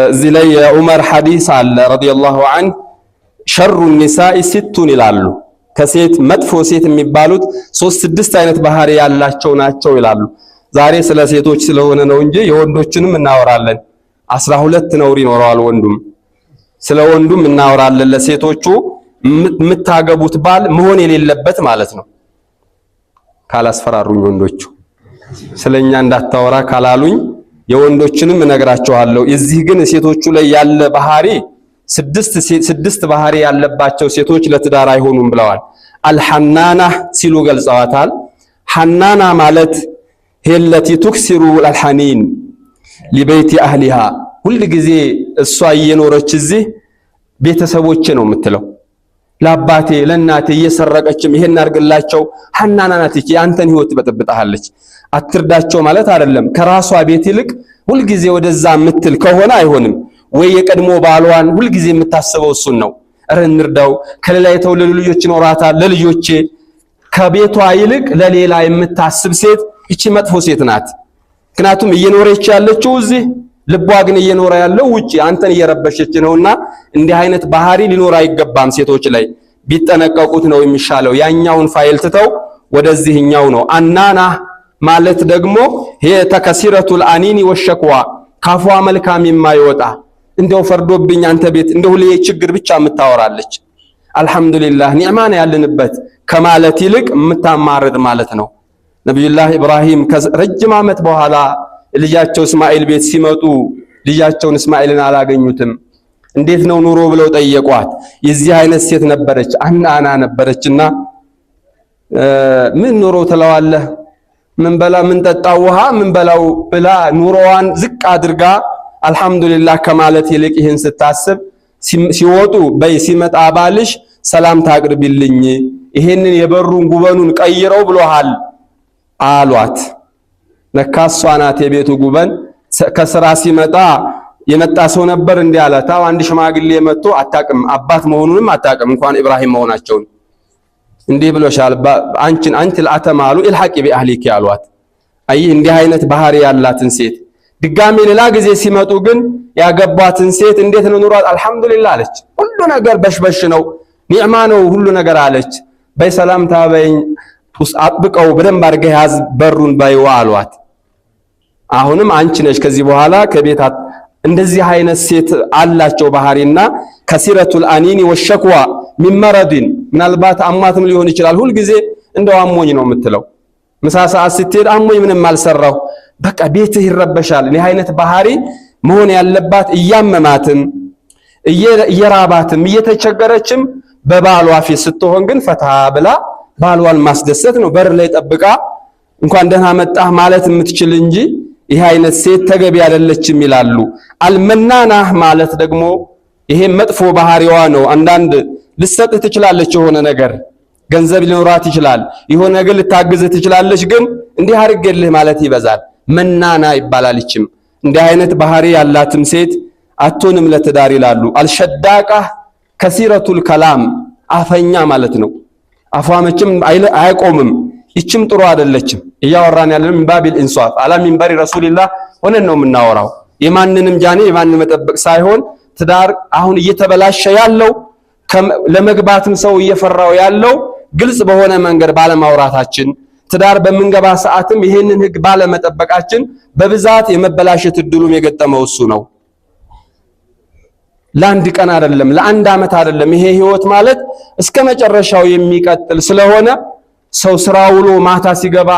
እዚህ ላይ የዑመር ሐዲስ አለ ረዲየላሁ ዐንሁ ሸሩ ኒሳኢ ሲቱን ይላሉ። ከሴት መጥፎ ሴት የሚባሉት 3-6 አይነት ባህሪ ያላቸው ናቸው ይላሉ። ዛሬ ስለ ሴቶች ስለሆነ ነው እንጂ የወንዶችንም እናወራለን። 12 ነውር ይኖረዋል ወንዱም። ስለ ወንዱም እናወራለን። ለሴቶቹ የምታገቡት ባል መሆን የሌለበት ማለት ነው። ካላስፈራሩኝ ወንዶቹ ስለኛ እንዳታወራ ካላሉኝ የወንዶችንም እነግራቸዋለሁ። እዚህ ግን ሴቶቹ ላይ ያለ ባህሪ 6 ባህሪ ያለባቸው ሴቶች ለትዳር አይሆኑም ብለዋል። አልሐናና ሲሉ ገልጸዋታል። ሐናና ማለት ሄለቲ ቱክሲሩ አልሐኒን ሊበይቲ አህሊሃ ሁሉ ጊዜ እሷ እየኖረች እዚህ ቤተሰቦቼ ነው የምትለው። ለአባቴ ለእናቴ እየሰረቀችም ይሄን አድርግላቸው ሐናና ናት። እቺ አንተን ህይወት በጥብጣለች። አትርዳቸው ማለት አይደለም። ከራሷ ቤት ይልቅ ሁሉ ጊዜ ወደዛ የምትል ከሆነ አይሆንም። ወይ የቀድሞ ባሏን ሁሉ ጊዜ የምታስበው እሱን ነው። እረ እንርዳው፣ ከሌላ የተወለዱ ልጆች ይኖራታል፣ ለልጆቼ ከቤቷ ይልቅ ለሌላ የምታስብ ሴት እቺ መጥፎ ሴት ናት። ምክንያቱም እየኖረች ያለችው እዚህ ልቧ ግን እየኖረ ያለው ውጪ አንተን እየረበሸች ነውና እንዲህ አይነት ባህሪ ሊኖር አይገባም። ሴቶች ላይ ቢጠነቀቁት ነው የሚሻለው። ያኛውን ፋይል ትተው ወደዚህኛው ነው። አናና ማለት ደግሞ ይሄ ተከሲረቱል አኒኒ ወሸክዋ ካፏ መልካም የማይወጣ እንደው ፈርዶብኝ አንተ ቤት እንደው ለይ ችግር ብቻ የምታወራለች አልহামዱሊላህ ኒዕማን ያለንበት ከማለት ይልቅ የምታማርጥ ማለት ነው። ነብዩላህ ኢብራሂም ከረጅም ዓመት በኋላ ልጃቸው እስማኤል ቤት ሲመጡ ልጃቸውን እስማኤልን አላገኙትም። እንዴት ነው ኑሮ ብለው ጠየቋት። የዚህ አይነት ሴት ነበረች፣ አናና ነበረችና ምን ኑሮ ትለዋለህ? ምን በላ ምን ጠጣው ውሃ ምን በላው ብላ ኑሮዋን ዝቅ አድርጋ አልহামዱሊላህ ከማለት ይልቅ ይህን ስታስብ ሲወጡ በይ ሲመጣ ባልሽ ሰላም ታቅርብልኝ ይሄንን የበሩን ጉበኑን ቀይረው ብሎሃል አሏት። ለካሷ ናት የቤቱ ጉበን። ከስራ ሲመጣ የመጣ ሰው ነበር እንዲህ አለ። ታው አንድ ሽማግሌ መጥቶ አታቅም አባት መሆኑንም አታቅም እንኳን ኢብራሂም መሆናቸውን እንዲህ ብሎሻል አንቺ ለአተማሉ ኢልሐቂ ቢአህሊኪ አሏት። አይ እንዲህ አይነት ባህሪ ያላትን ሴት ድጋሜ ሌላ ጊዜ ሲመጡ ግን ያገባትን ሴት እንዴት ነው ኑሯት? አልহামዱሊላህ አለች። ሁሉ ነገር በሽበሽ ነው ኒዕማ ነው ሁሉ ነገር አለች። በሰላም ታበኝ ውስጥ አጥብቀው በደንብ አድርገህ ያዝ በሩን ባይዋ አሏት። አሁንም አንቺ ነሽ ከዚህ በኋላ ከቤታት እንደዚህ አይነት ሴት አላቸው ባህሪና ከሲረቱል አኒኒ ወሸክዋ ሚመረድን ምናልባት አሟትም ሊሆን ይችላል። ሁሉ ጊዜ እንደው አሞኝ ነው የምትለው። ምሳ ሰዓት ስትሄድ አሞኝ ምንም አልሰራው በቃ ቤትህ ይረበሻል። ይህ አይነት ባህሪ መሆን ያለባት እያመማትም እየራባትም እየተቸገረችም በባሏ ፊት ስትሆን ግን ፈታ ብላ ባሏን ማስደሰት ነው። በር ላይ ጠብቃ እንኳን ደህና መጣህ ማለት የምትችል እንጂ ይሄ አይነት ሴት ተገቢ አይደለችም ይላሉ። አልመናናህ ማለት ደግሞ ይሄ መጥፎ ባህሪዋ ነው። አንዳንድ ልሰጥህ ትችላለች የሆነ ነገር ገንዘብ ሊኖራት ይችላል የሆነ ነገር ልታግዝህ ትችላለች ግን እንዲህ አድርገልህ ማለት ይበዛል። መናና ይባላል። ይችም እንዲህ አይነት ባህሪ ያላትም ሴት አትሆንም ለትዳር ይላሉ። አልሸዳቃ ከሲረቱል ከላም አፈኛ ማለት ነው። አፏመችም አይቆምም። ይችም ጥሩ አይደለችም። እያወራን ያለነው ሚንባቢል ኢንሷፍ አላ ሚንበሪ ረሱልላህ ሆነን ነው የምናወራው። የማንንም ጃኔ የማን መጠበቅ ሳይሆን ትዳር አሁን እየተበላሸ ያለው ለመግባትም ሰው እየፈራው ያለው ግልጽ በሆነ መንገድ ባለማውራታችን ትዳር በመንገባ ሰዓትም ይሄንን ህግ ባለመጠበቃችን በብዛት የመበላሸት እድሉም የገጠመው እሱ ነው። ለአንድ ቀን አይደለም ለአንድ አመት አይደለም። ይሄ ህይወት ማለት እስከ መጨረሻው የሚቀጥል ስለሆነ ሰው ስራ ውሎ ማታ ሲገባ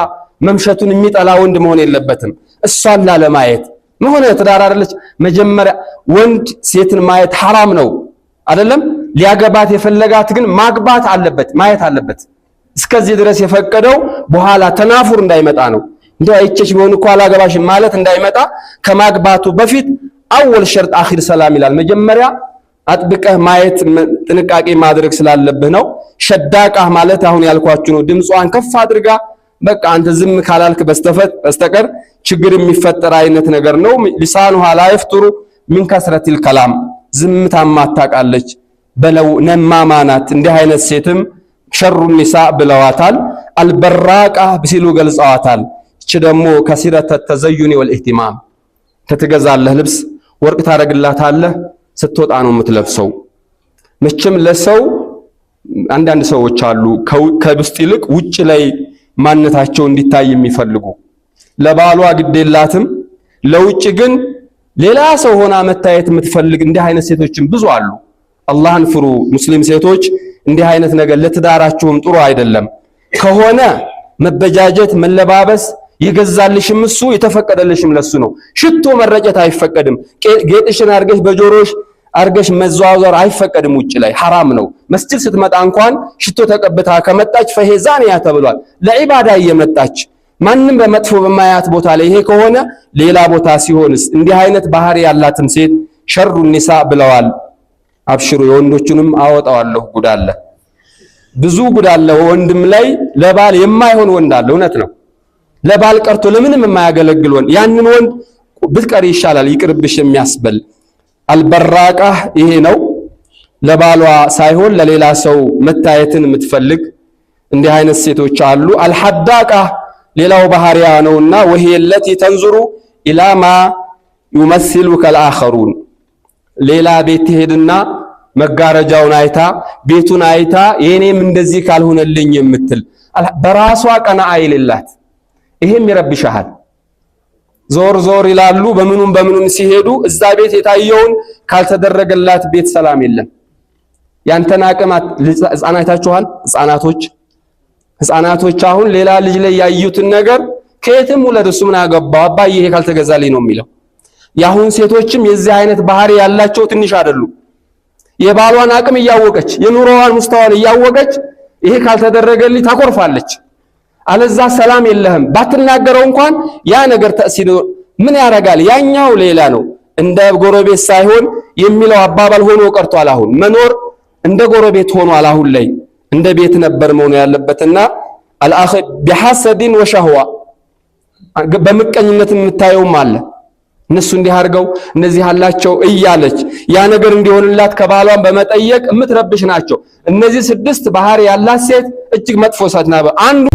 መምሸቱን የሚጠላ ወንድ መሆን የለበትም። እሷን ላለማየት መሆነ ትዳር አይደለች። መጀመሪያ ወንድ ሴትን ማየት حرام ነው አይደለም። ሊያገባት የፈለጋት ግን ማግባት አለበት ማየት አለበት። እስከዚህ ድረስ የፈቀደው በኋላ ተናፉር እንዳይመጣ ነው። እንደው አይቼሽ ቢሆን እኮ አላገባሽም ማለት እንዳይመጣ ከማግባቱ በፊት አወል ሸርጥ አኺር ሰላም ይላል። መጀመሪያ አጥብቀህ ማየት ጥንቃቄ ማድረግ ስላለብህ ነው። ሸዳቃህ ማለት አሁን ያልኳችሁ ነው። ድምጿን ከፍ አድርጋ በቃ አንተ ዝም ካላልክ በስተቀር ችግር የሚፈጠር አይነት ነገር ነው። ሊሳኑሃ ላ ይፍጥሩ ሚን ከስረቲል ከላም ዝምታማ ታቃለች በለው ነማማናት። እንዲህ አይነት ሴትም ሸሩ ኒሳ ብለዋታል። አልበራቃ ብሲሉ ገልጸዋታል። እቺ ደግሞ ከሲረተ ተዘዩኒ ወልኢህቲማም ተተገዛለህ ልብስ ወርቅ ታረግላታለህ ስትወጣ ነው የምትለብሰው። መቼም ለሰው አንዳንድ ሰዎች አሉ ከውስጥ ይልቅ ውጭ ላይ ማንነታቸው እንዲታይ የሚፈልጉ ለባሏ ግዴላትም ለውጭ ግን ሌላ ሰው ሆና መታየት የምትፈልግ እንዲህ አይነት ሴቶችም ብዙ አሉ። አላህን ፍሩ ሙስሊም ሴቶች፣ እንዲህ አይነት ነገር ለትዳራችሁም ጥሩ አይደለም። ከሆነ መበጃጀት መለባበስ የገዛልሽም እሱ የተፈቀደልሽም ለሱ ነው። ሽቶ መረጨት አይፈቀድም። ጌጥሽን አርገሽ በጆሮሽ አርገሽ መዘዋወር አይፈቀድም። ውጭ ላይ ሐራም ነው። መስጂድ ስትመጣ እንኳን ሽቶ ተቀብታ ከመጣች ፈሄዛንያ ተብሏል። ለዒባዳ እየመጣች ማንንም በመጥፎ በማያት ቦታ ላይ ይሄ ከሆነ ሌላ ቦታ ሲሆንስ? እንዲህ አይነት ባህሪ ያላትን ሴት ሸሩ ኒሳ ብለዋል። አብሽሩ የወንዶቹንም አወጣዋለሁ። ጉዳለ ብዙ ጉዳለ ወንድም ላይ ለባል የማይሆን ወንድ አለ። እውነት ነው። ለባል ቀርቶ ለምንም የማያገለግል ወንድ ያንን ወንድ ብትቀር ይሻላል ይቅርብሽ የሚያስበል አልበራቃ ይሄ ነው። ለባሏ ሳይሆን ለሌላ ሰው መታየትን የምትፈልግ እንዲህ አይነት ሴቶች አሉ። አልሐዳቃ ሌላው ባህሪያ ነውና وهي التي تنظر الى ما يمثلك الاخرون ሌላ ቤት ሄድና መጋረጃውን አይታ ቤቱን አይታ የኔም እንደዚህ ካልሆነልኝ የምትል በራሷ ቀና አይልላት። ይሄም ይረብሻል። ዞር ዞር ይላሉ በምኑም ሲሄዱ እዛ ቤት የታየውን ካልተደረገላት ቤት ሰላም የለም። ያንተን አቅም ህፃናታችኋል። ህፃናቶች አሁን ሌላ ልጅ ላይ ያዩትን ነገር ከየትም ወለደሱ ምን አገባው አባዬ ይሄ ካልተገዛልኝ ነው የሚለው። ያሁን ሴቶችም የዚህ አይነት ባህሪ ያላቸው ትንሽ አይደሉም። የባሏን አቅም እያወቀች የኑሮዋን ሙስታዋን እያወቀች ይሄ ካልተደረገልኝ ታኮርፋለች። አለዛ ሰላም የለህም። ባትናገረው እንኳን ያ ነገር ተእሲዶ ምን ያረጋል? ያኛው ሌላ ነው። እንደ ጎረቤት ሳይሆን የሚለው አባባል ሆኖ ቀርቷል። አሁን መኖር እንደ ጎረቤት ሆኗል። አሁን ላይ እንደ ቤት ነበር መሆን ያለበትና አልአኺ ቢሐሰድን ወሸህዋ በመቀኝነት የምታየውም አለ። እነሱ እንዲህ አድርገው እነዚህ አላቸው እያለች ያ ነገር እንዲሆንላት ከባሏን በመጠየቅ የምትረብሽ ናቸው። እነዚህ 6 ባህሪ ያላት ሴት እጅግ መጥፎ ሴት ናት። አንዱ